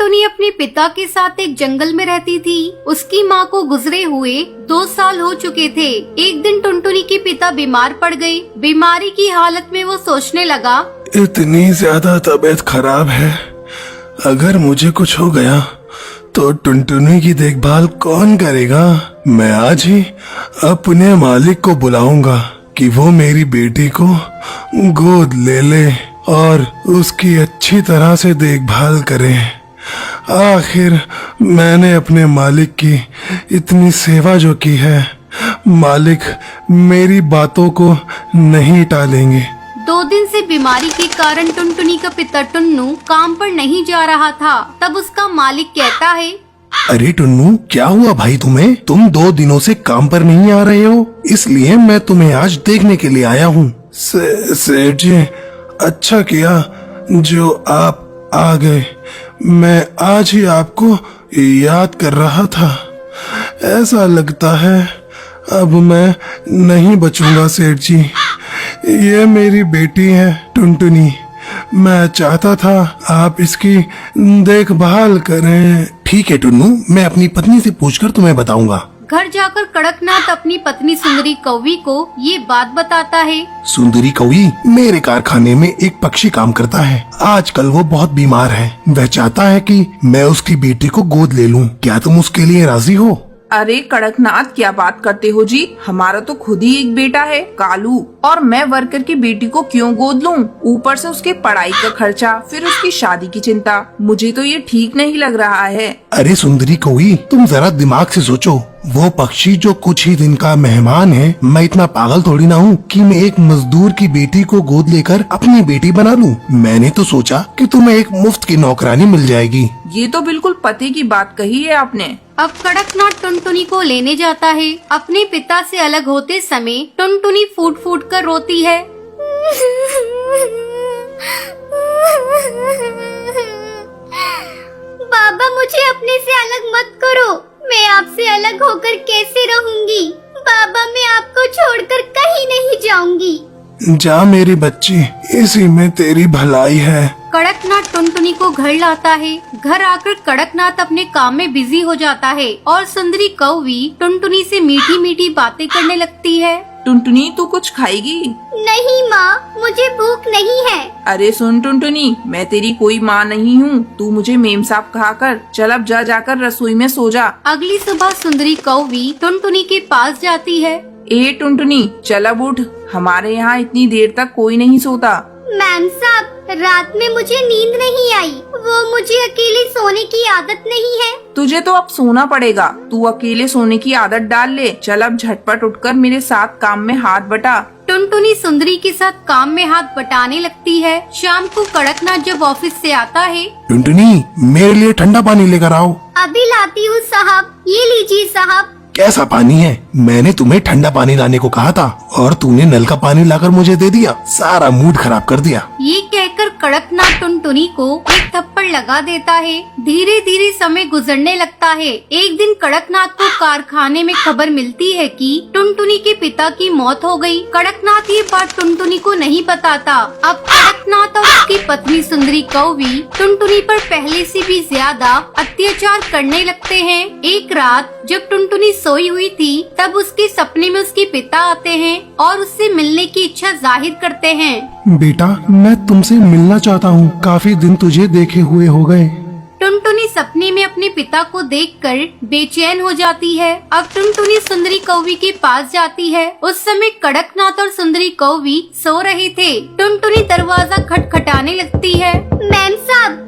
टुनटुनी अपने पिता के साथ एक जंगल में रहती थी। उसकी माँ को गुजरे हुए 2 साल हो चुके थे। एक दिन टुनटुनी के पिता बीमार पड़ गए। बीमारी की हालत में वो सोचने लगा, इतनी ज्यादा तबीयत खराब है, अगर मुझे कुछ हो गया तो टुनटुनी की देखभाल कौन करेगा। मैं आज ही अपने मालिक को बुलाऊंगा कि वो मेरी बेटी को गोद ले ले और उसकी अच्छी तरह से देखभाल करे। आखिर मैंने अपने मालिक की इतनी सेवा जो की है, मालिक मेरी बातों को नहीं टालेंगे। 2 दिन से बीमारी के कारण टुनटुनी का पिता टुन्नू काम पर नहीं जा रहा था। तब उसका मालिक कहता है, अरे टुन्नू, क्या हुआ भाई तुम्हें? तुम 2 दिनों से काम पर नहीं आ रहे हो, इसलिए मैं तुम्हें आज देखने के लिए आया हूँ। सेठ जी, अच्छा किया जो आप आ गए। मैं आज ही आपको याद कर रहा था। ऐसा लगता है अब मैं नहीं बचूंगा सेठ जी। ये मेरी बेटी है टुनटुनी। मैं चाहता था आप इसकी देखभाल करें। ठीक है टुन्नू, मैं अपनी पत्नी से पूछकर तुम्हें बताऊंगा। घर जाकर कड़कनाथ अपनी पत्नी सुंदरी कौवी को ये बात बताता है। सुंदरी कौवी, मेरे कारखाने में एक पक्षी काम करता है। आजकल वो बहुत बीमार है। वह चाहता है कि मैं उसकी बेटी को गोद ले लूं। क्या तुम उसके लिए राजी हो? अरे कड़कनाथ, क्या बात करते हो जी? हमारा तो खुद ही एक बेटा है कालू, और मैं वर्कर की बेटी को क्यों गोद लूं? ऊपर से उसके पढ़ाई का खर्चा, फिर उसकी शादी की चिंता। मुझे तो ये ठीक नहीं लग रहा है। अरे सुंदरी कौवी, तुम जरा दिमाग से सोचो। वो पक्षी जो कुछ ही दिन का मेहमान है, मैं इतना पागल थोड़ी ना हूँ कि मैं एक मजदूर की बेटी को गोद लेकर अपनी बेटी बना लूं। मैंने तो सोचा कि तुम्हें एक मुफ्त की नौकरानी मिल जाएगी। ये तो बिल्कुल पते की बात कही है आपने। अब कड़कनाथ टुनटुनी को लेने जाता है। अपने पिता से अलग होते समय टुनटुनी फूट फूट कर रोती है। बाबा, मुझे अपने से अलग मत करो। मैं आपसे अलग होकर कैसे रहूंगी? बाबा, मैं आपको छोड़कर कहीं नहीं जाऊंगी। जा मेरी बच्ची, इसी में तेरी भलाई है। कड़कनाथ टुनटुनी को घर लाता है। घर आकर कड़कनाथ अपने काम में बिजी हो जाता है और सुंदरी कौवी टुनटुनी से मीठी मीठी बातें करने लगती है। टुनटुनी, तू कुछ खाएगी? नहीं माँ, मुझे भूख नहीं है। अरे सुन टुनटुनी, मैं तेरी कोई माँ नहीं हूँ। तू मुझे मेम साहब कहा कर। चल अब जा जाकर रसोई में सो जा। अगली सुबह सुंदरी कौवी टुनटुनी के पास जाती है। ए टुनटुनी, चल अब उठ। हमारे यहाँ इतनी देर तक कोई नहीं सोता। मैम साहब, रात में मुझे नींद नहीं आई। वो मुझे अकेले सोने की आदत नहीं है। तुझे तो अब सोना पड़ेगा। तू अकेले सोने की आदत डाल ले। चल अब झटपट उठकर मेरे साथ काम में हाथ बटा। टुनटुनी सुंदरी के साथ काम में हाथ बटाने लगती है। शाम को कड़कनाथ जब ऑफिस से आता है, टुनटुनी, मेरे लिए ठंडा पानी लेकर आओ। अभी लाती हूँ साहब। ये लीजिए साहब। कैसा पानी है? मैंने तुम्हें ठंडा पानी लाने को कहा था और तूने नल का पानी लाकर मुझे दे दिया। सारा मूड खराब कर दिया। ये कहकर कड़कनाथ टुनटुनी को एक थप्पड़ लगा देता है। धीरे धीरे समय गुजरने लगता है। एक दिन कड़कनाथ को कारखाने में खबर मिलती है कि टुनटुनी के पिता की मौत हो गई। कड़कनाथ ये बात टुनटुनी को नहीं बताता। अब कड़कनाथ और उसकी पत्नी सुंदरी कौवी टुनटुनी पर पहले से भी ज्यादा अत्याचार करने लगते हैं। एक रात जब टुनटुनी सोई हुई थी, तब उसके सपने में उसके पिता आते हैं और उससे मिलने की इच्छा जाहिर करते हैं। बेटा, मैं तुमसे मिलना चाहता हूँ। काफी दिन तुझे देखे हुए हो गए। टुनटुनी सपने में अपने पिता को देखकर बेचैन हो जाती है। अब टुनटुनी सुंदरी कौवी के पास जाती है। उस समय कड़कनाथ और सुंदरी कौवी सो रहे थे। टुनटुनी दरवाजा खटखटाने लगती है। मैम साहब,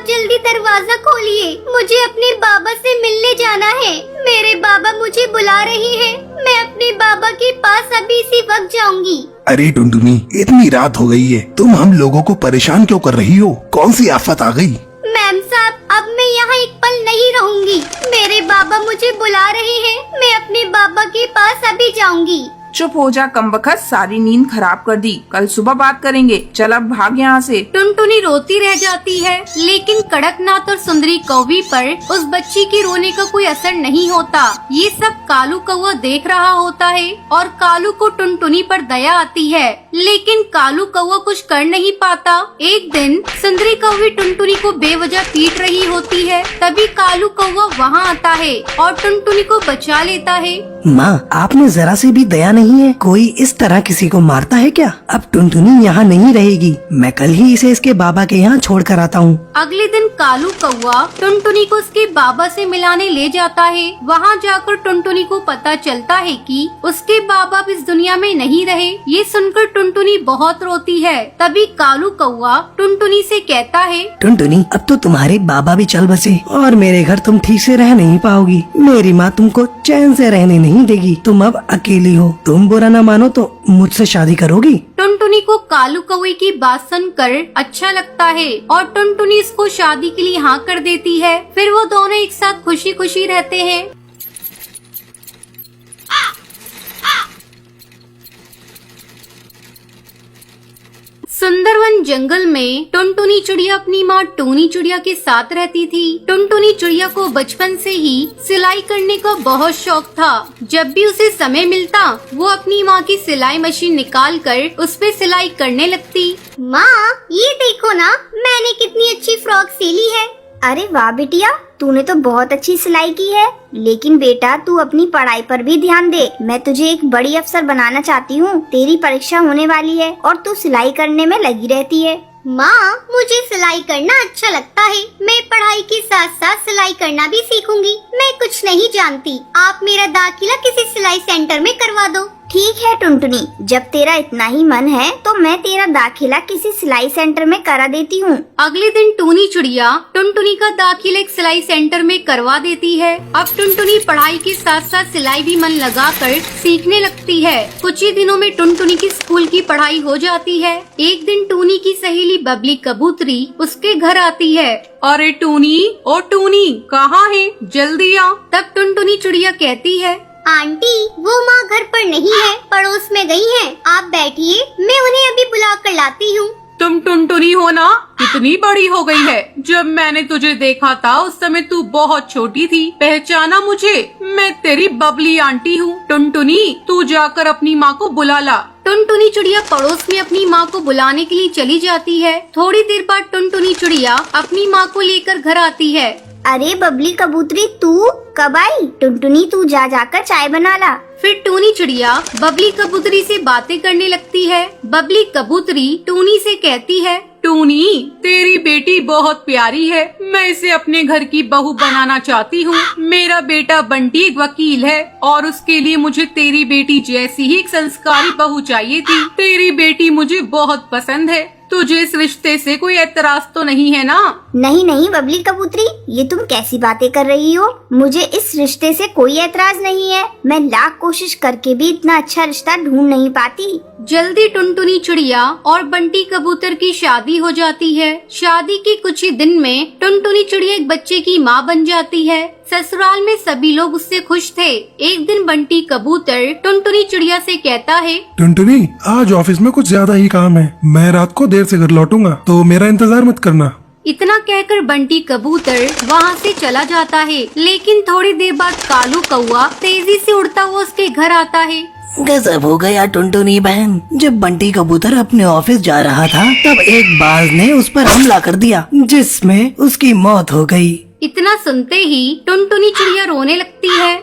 जल्दी दरवाजा खोलिए। मुझे अपने बाबा से मिलने जाना है। मेरे बाबा मुझे बुला रहे हैं। मैं अपने बाबा के पास अभी इसी वक्त जाऊंगी। अरे टुनटुनी, इतनी रात हो गई है, तुम हम लोगों को परेशान क्यों कर रही हो? कौन सी आफत आ गई? मैम साहब, अब मैं यहाँ एक पल नहीं रहूंगी। मेरे बाबा मुझे बुला रहे हैं। मैं अपने बाबा के पास अभी जाऊंगी। चुप हो जा कमबख्त, सारी नींद खराब कर दी। कल सुबह बात करेंगे, चल अब भाग यहाँ से। टुनटुनी रोती रह जाती है, लेकिन कड़कनाथ और सुंदरी कौवी पर उस बच्ची के रोने का कोई असर नहीं होता। ये सब कालू कौवा देख रहा होता है और कालू को टुनटुनी पर दया आती है, लेकिन कालू कौवा कुछ कर नहीं पाता। एक दिन सुंदरी कौवी टुनटुनी को बेवजह पीट रही होती है, तभी कालू कौवा वहाँ आता है और टुनटुनी को बचा लेता है। माँ, आपने जरा से भी दया नहीं है। कोई इस तरह किसी को मारता है क्या? अब टुनटुनी यहाँ नहीं रहेगी, मैं कल ही इसे इसके बाबा के यहाँ छोड़ कर आता हूँ। अगले दिन कालू कौवा टुनटुनी को उसके बाबा से मिलाने ले जाता है। वहाँ जाकर टुनटुनी को पता चलता है कि उसके बाबा अब इस दुनिया में नहीं रहे। ये सुनकर टुनटुनी बहुत रोती है। तभी कालू कौवा टुनटुनी से कहता है, टुनटुनी, अब तो तुम्हारे बाबा भी चल बसे और मेरे घर तुम ठीक से रह नहीं पाओगी। मेरी माँ तुमको चैन से रहने नहीं देगी। तुम अब अकेली हो। तुम बुरा न मानो तो मुझसे शादी करोगी? टुनटुनी को कालू कौवे की बात सुनकर अच्छा लगता है और टुनटुनी इसको शादी के लिए हाँ कर देती है। फिर वो दोनों एक साथ खुशी खुशी रहते हैं। सुंदरवन जंगल में टुनटुनी चिड़िया अपनी माँ टूनी चिड़िया के साथ रहती थी। टुनटुनी चिड़िया को बचपन से ही सिलाई करने का बहुत शौक था। जब भी उसे समय मिलता वो अपनी माँ की सिलाई मशीन निकाल कर उस पे सिलाई करने लगती। माँ, ये देखो ना, मैंने कितनी अच्छी फ्रॉक सिली है। अरे वाह बिटिया, तूने तो बहुत अच्छी सिलाई की है। लेकिन बेटा, तू अपनी पढ़ाई पर भी ध्यान दे। मैं तुझे एक बड़ी अफसर बनाना चाहती हूँ। तेरी परीक्षा होने वाली है और तू सिलाई करने में लगी रहती है। माँ, मुझे सिलाई करना अच्छा लगता है। मैं पढ़ाई के साथ साथ सिलाई करना भी सीखूंगी। मैं कुछ नहीं जानती। आप मेरा दाखिला किसी सिलाई सेंटर में करवा दो। ठीक है टुनटुनी, जब तेरा इतना ही मन है तो मैं तेरा दाखिला किसी सिलाई सेंटर में करा देती हूँ। अगले दिन टूनी चिड़िया टुनटुनी का दाखिला एक सिलाई सेंटर में करवा देती है। अब टुनटुनी पढ़ाई के साथ साथ सिलाई भी मन लगाकर सीखने लगती है। कुछ ही दिनों में टुनटुनी की स्कूल की पढ़ाई हो जाती है। एक दिन टूनी की सहेली बबली कबूतरी उसके घर आती है। अरे टूनी, ओ टूनी, कहाँ है? जल्दी आ। तब टुनटुनी चिड़िया कहती है, आंटी, वो माँ घर पर नहीं है, पड़ोस में गई हैं। आप बैठिए, मैं उन्हें अभी बुला कर लाती हूँ। तुम टुनटुनी हो ना? कितनी बड़ी हो गई है। जब मैंने तुझे देखा था उस समय तू बहुत छोटी थी। पहचाना मुझे? मैं तेरी बबली आंटी हूँ। टुनटुनी, तू जाकर अपनी माँ को बुला ला। टुनटुनी चिड़िया पड़ोस में अपनी माँ को बुलाने के लिए चली जाती है। थोड़ी देर बाद टुनटुनी चिड़िया अपनी माँ को लेकर घर आती है। अरे बबली कबूतरी, तू कब आई? टुनटुनी, तू जा जाकर चाय बना ला। फिर टूनी चिड़िया बबली कबूतरी से बातें करने लगती है। बबली कबूतरी टूनी से कहती है, टूनी, तेरी बेटी बहुत प्यारी है। मैं इसे अपने घर की बहू बनाना चाहती हूँ। मेरा बेटा बंटी एक वकील है और उसके लिए मुझे तेरी बेटी जैसी ही एक संस्कारी बहू चाहिए थी। तेरी बेटी मुझे बहुत पसंद है। तुझे इस रिश्ते से कोई एतराज तो नहीं है ना? नहीं नहीं बबली कबूतरी, ये तुम कैसी बातें कर रही हो? मुझे इस रिश्ते से कोई एतराज नहीं है। मैं लाख कोशिश करके भी इतना अच्छा रिश्ता ढूंढ नहीं पाती। जल्दी टुनटुनी चिड़िया और बंटी कबूतर की शादी हो जाती है। शादी के कुछ ही दिन में टुनटुनी चिड़िया एक बच्चे की माँ बन जाती है। ससुराल में सभी लोग उससे खुश थे। एक दिन बंटी कबूतर टुनटुनी चिड़िया से कहता है, टुनटुनी, आज ऑफिस में कुछ ज्यादा ही काम है। मैं रात को देर से घर लौटूंगा, तो मेरा इंतजार मत करना। इतना कहकर बंटी कबूतर वहाँ से चला जाता है। लेकिन थोड़ी देर बाद कालू कौवा तेजी से उड़ता हुआ उसके घर आता है। गजब हो गया टुनटुनी बहन। जब बंटी कबूतर अपने ऑफिस जा रहा था तब एक बाज ने उस पर हमला कर दिया, जिसमें उसकी मौत हो गई। इतना सुनते ही टुनटुनी चिड़िया रोने लगती है।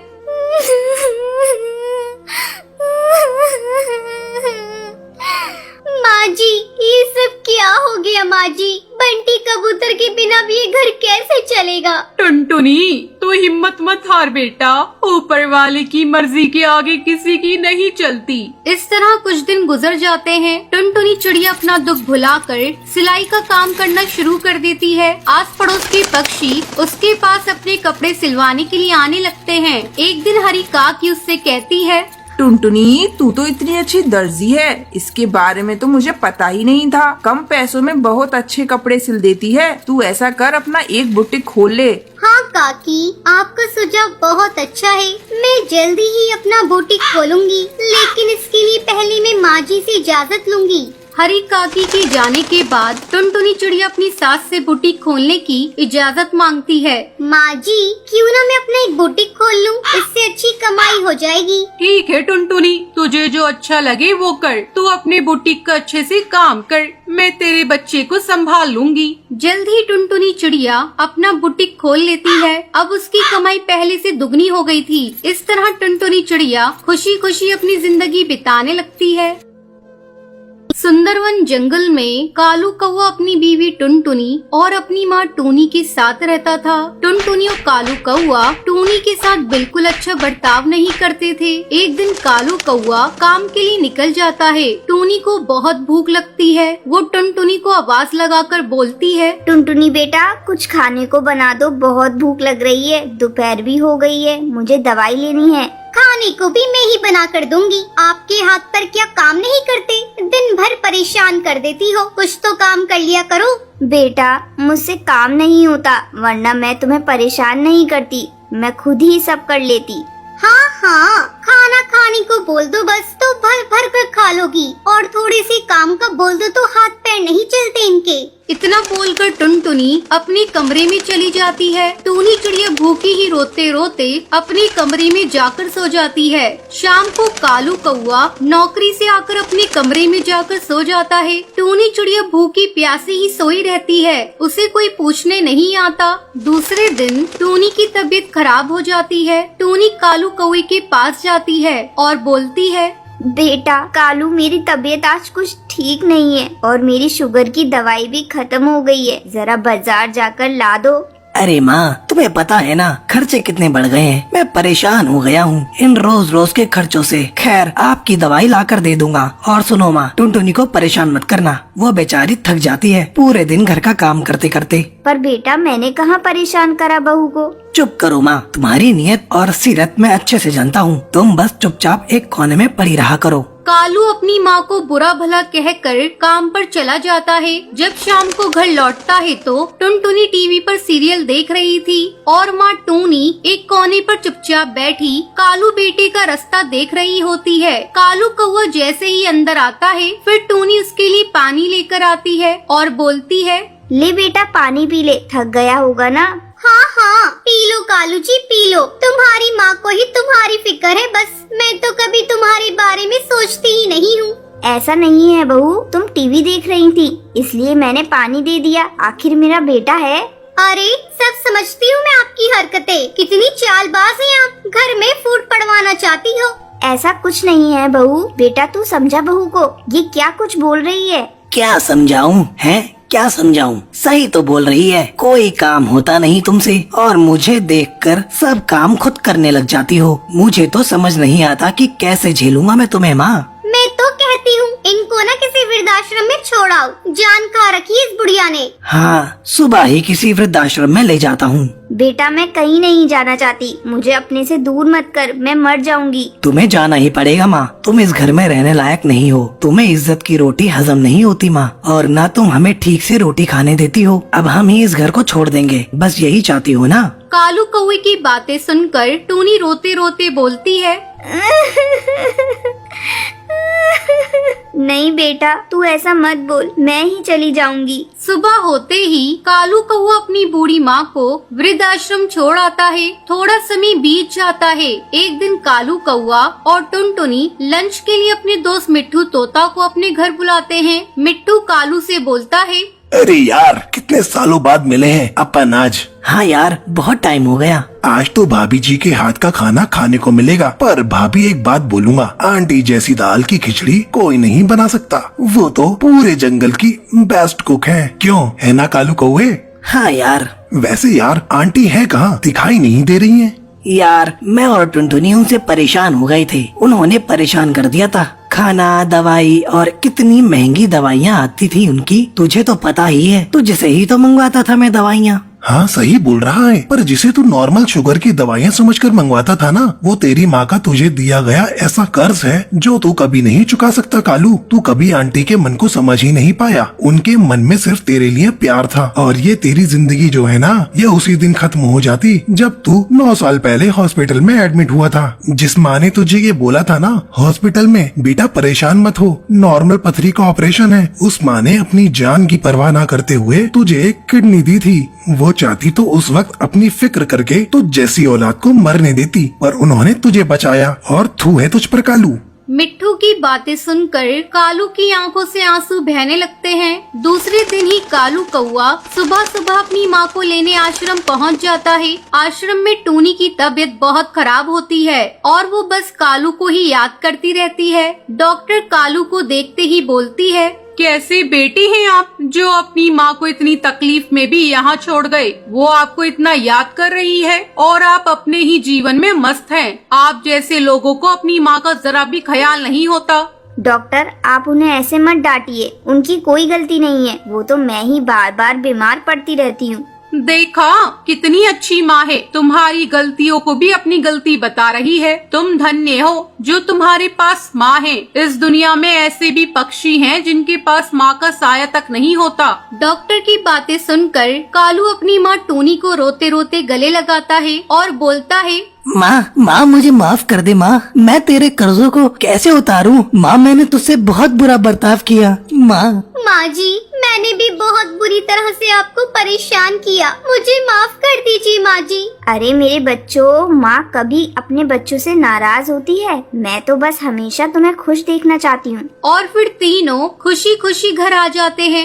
माँ जी, ये सब क्या हो गया? माँ जी, बंटी कबूतर के बिना भी ये घर कैसे चलेगा? टुनटुनी, तू हिम्मत मत हार बेटा। ऊपर वाले की मर्जी के आगे किसी की नहीं चलती। इस तरह कुछ दिन गुजर जाते हैं। टुनटुनी चिड़िया अपना दुख भुलाकर सिलाई का काम करना शुरू कर देती है। आस पड़ोस के पक्षी उसके पास अपने कपड़े सिलवाने के लिए आने लगते हैं। एक दिन हरी काकी उससे कहती है, टुनटुनी, तू तो इतनी अच्छी दर्जी है, इसके बारे में तो मुझे पता ही नहीं था। कम पैसों में बहुत अच्छे कपड़े सिल देती है। तू ऐसा कर, अपना एक बुटीक खोल ले। हाँ काकी, आपका सुझाव बहुत अच्छा है। मैं जल्दी ही अपना बुटीक खोलूंगी, लेकिन इसके लिए पहले मैं माँ जी से इजाजत लूंगी। हरी काकी के जाने के बाद टुनटुनी चिड़िया अपनी सास से बुटीक खोलने की इजाजत मांगती है। माँ जी, क्यों ना मैं अपना एक बुटीक खोल लूं, इससे अच्छी कमाई हो जाएगी। ठीक है टुनटुनी, तुझे जो अच्छा लगे वो कर। तू अपने बुटीक का अच्छे से काम कर, मैं तेरे बच्चे को संभाल लूंगी। जल्द ही टुनटुनी चिड़िया अपना बुटीक खोल लेती है। अब उसकी कमाई पहले से दुगनी हो गई थी। इस तरह टुनटुनी चिड़िया खुशी खुशी अपनी जिंदगी बिताने लगती है। सुंदरवन जंगल में कालू कौवा अपनी बीवी टुनटुनी और अपनी माँ टूनी के साथ रहता था। टुनटुनी और कालू कौवा टूनी के साथ बिल्कुल अच्छा बर्ताव नहीं करते थे। एक दिन कालू कौवा काम के लिए निकल जाता है। टूनी को बहुत भूख लगती है। वो टुनटुनी को आवाज लगाकर बोलती है, टुनटुनी बेटा, कुछ खाने को बना दो, बहुत भूख लग रही है। दोपहर भी हो गई है, मुझे दवाई लेनी है। खाने को भी मैं ही बना कर दूंगी। आपके हाथ पर क्या काम नहीं करते? दिन भर परेशान कर देती हो, कुछ तो काम कर लिया करो। बेटा, मुझसे काम नहीं होता, वरना मैं तुम्हें परेशान नहीं करती। मैं खुद ही सब कर लेती। हाँ हाँ, खाना खाने को बोल दो बस, तो भर भर कर खा लोगी। और थोड़े से काम का बोल दो तो हाथ पैर नहीं चलते इनके। इतना बोलकर टुनटुनी अपने कमरे में चली जाती है। टूनी चिड़िया भूखी ही रोते रोते अपने कमरे में जाकर सो जाती है। शाम को कालू कौवा नौकरी से आकर अपने कमरे में जाकर सो जाता है। टूनी चिड़िया भूखी प्यासी ही सोई रहती है, उसे कोई पूछने नहीं आता। दूसरे दिन टूनी की तबीयत खराब हो जाती है। टूनी कालू कौवे के पास जाती है और बोलती है, बेटा कालू, मेरी तबीयत आज कुछ ठीक नहीं है और मेरी शुगर की दवाई भी खत्म हो गई है। जरा बाजार जाकर ला दो। अरे माँ, तुम्हें पता है ना खर्चे कितने बढ़ गए हैं। मैं परेशान हो गया हूँ इन रोज रोज के खर्चों से। खैर, आपकी दवाई ला कर दे दूंगा। और सुनो माँ, टुनटुनी को परेशान मत करना, वो बेचारी थक जाती है पूरे दिन घर का काम करते करते। पर बेटा, मैंने कहाँ परेशान करा बहू को। चुप करो माँ, तुम्हारी नियत और सीरत मैं अच्छे से जानता हूँ। तुम बस चुपचाप एक कोने में पड़ी रहा करो। कालू अपनी माँ को बुरा भला कहकर काम पर चला जाता है। जब शाम को घर लौटता है तो टुनटुनी टीवी पर सीरियल देख रही थी और माँ टूनी एक कोने पर चुपचाप बैठी कालू बेटे का रास्ता देख रही होती है। कालू कौवा जैसे ही अंदर आता है, फिर टूनी उसके लिए पानी लेकर आती है और बोलती है, ले बेटा, पानी पी ले, थक गया होगा ना। हाँ हाँ, P low Kalu ji, P low. तुम्हारी माँ को ही तुम्हारी फिक्र है बस। मैं तो कभी तुम्हारे बारे में सोचती ही नहीं हूँ। ऐसा नहीं है बहू, तुम टीवी देख रही थी इसलिए मैंने पानी दे दिया। आखिर मेरा बेटा है। अरे, सब समझती हूँ मैं आपकी हरकतें। कितनी चालबाज हैं आप, घर में फूट पड़वाना चाहती हो। ऐसा कुछ नहीं है बहू। बेटा, तू समझा बहू को, ये क्या कुछ बोल रही है। क्या समझाऊं? हैं? क्या समझाऊं? सही तो बोल रही है। कोई काम होता नहीं तुमसे और मुझे देखकर सब काम खुद करने लग जाती हो। मुझे तो समझ नहीं आता कि कैसे झेलूंगा मैं तुम्हें माँ। मैं तो कहती हूँ इनको ना किसी वृद्धाश्रम में छोड़ाओ। जान खा रखी है इस बुढ़िया ने। हाँ, सुबह ही किसी वृद्धाश्रम में ले जाता हूँ। बेटा, मैं कहीं नहीं जाना चाहती। मुझे अपने से दूर मत कर, मैं मर जाऊंगी। तुम्हें जाना ही पड़ेगा माँ। तुम इस घर में रहने लायक नहीं हो। तुम्हें इज्जत की रोटी हजम नहीं होती माँ, और न तुम हमें ठीक से रोटी खाने देती हो। अब हम ही इस घर को छोड़ देंगे, बस यही चाहती हो ना। कालू कौवे की बातें सुनकर टूनी रोते रोते बोलती है, नहीं बेटा, तू ऐसा मत बोल, मैं ही चली जाऊंगी। सुबह होते ही कालू कौवा अपनी बूढ़ी माँ को वृद्धाश्रम छोड़ आता है। थोड़ा समय बीत जाता है। एक दिन कालू कौवा और टुनटुनी लंच के लिए अपने दोस्त मिट्ठू तोता को अपने घर बुलाते हैं। मिट्ठू कालू से बोलता है, अरे यार, कितने सालों बाद मिले हैं अपन आज। हाँ यार, बहुत टाइम हो गया। आज तो भाभी जी के हाथ का खाना खाने को मिलेगा। पर भाभी, एक बात बोलूंगा, आंटी जैसी दाल की खिचड़ी कोई नहीं बना सकता। वो तो पूरे जंगल की बेस्ट कुक है। क्यों, है ना कालू कौवे? हाँ यार। वैसे यार, आंटी है कहाँ? दिखाई नहीं दे रही है। यार, मैं और टुनटुनी उनसे परेशान हो गए थे। उन्होंने परेशान कर दिया था। खाना, दवाई और कितनी महंगी दवाइयाँ आती थी उनकी, तुझे तो पता ही है। तुझसे ही तो मंगवाता था मैं दवाइयाँ। हाँ सही बोल रहा है, पर जिसे तू नॉर्मल शुगर की दवाइयाँ समझकर मंगवाता था ना, वो तेरी माँ का तुझे दिया गया ऐसा कर्ज है जो तू कभी नहीं चुका सकता कालू। तू कभी आंटी के मन को समझ ही नहीं पाया। उनके मन में सिर्फ तेरे लिए प्यार था, और ये तेरी जिंदगी जो है ना, ये उसी दिन खत्म हो जाती जब तू 9 साल पहले हॉस्पिटल में एडमिट हुआ था। जिस माँ ने तुझे ये बोला था ना हॉस्पिटल में, बेटा परेशान मत हो, नॉर्मल पथरी का ऑपरेशन है, उस माँ ने अपनी जान की परवाह न करते हुए तुझे एक किडनी दी थी। वो चाहती तो उस वक्त अपनी फिक्र करके तुझ जैसी औलाद को मरने देती, पर उन्होंने तुझे बचाया और थू है तुझ पर कालू। मिट्ठू की बातें सुनकर कालू की आंखों से आंसू बहने लगते हैं। दूसरे दिन ही कालू कौआ सुबह सुबह अपनी माँ को लेने आश्रम पहुँच जाता है। आश्रम में टूनी की तबीयत बहुत खराब होती है और वो बस कालू को ही याद करती रहती है। डॉक्टर कालू को देखते ही बोलती है, कैसे बेटी हैं आप, जो अपनी माँ को इतनी तकलीफ में भी यहाँ छोड़ गए। वो आपको इतना याद कर रही है और आप अपने ही जीवन में मस्त हैं। आप जैसे लोगों को अपनी माँ का जरा भी ख्याल नहीं होता। डॉक्टर आप उन्हें ऐसे मत डांटिए, उनकी कोई गलती नहीं है, वो तो मैं ही बार बार बीमार पड़ती रहती हूँ। देखा कितनी अच्छी माँ है, तुम्हारी गलतियों को भी अपनी गलती बता रही है। तुम धन्य हो जो तुम्हारे पास माँ है। इस दुनिया में ऐसे भी पक्षी हैं जिनके पास माँ का साया तक नहीं होता। डॉक्टर की बातें सुनकर कालू अपनी माँ टूनी को रोते रोते गले लगाता है और बोलता है, माँ मुझे माफ कर दे माँ, मैं तेरे कर्जों को कैसे उतारूं? माँ मैंने तुझसे बहुत बुरा बर्ताव किया। माँ जी मैंने भी बहुत बुरी तरह से आपको परेशान किया, मुझे माफ कर दीजिए माँ जी। अरे मेरे बच्चों, माँ कभी अपने बच्चों से नाराज होती है? मैं तो बस हमेशा तुम्हें खुश देखना चाहती हूँ। और फिर तीनों खुशी खुशी घर आ जाते हैं।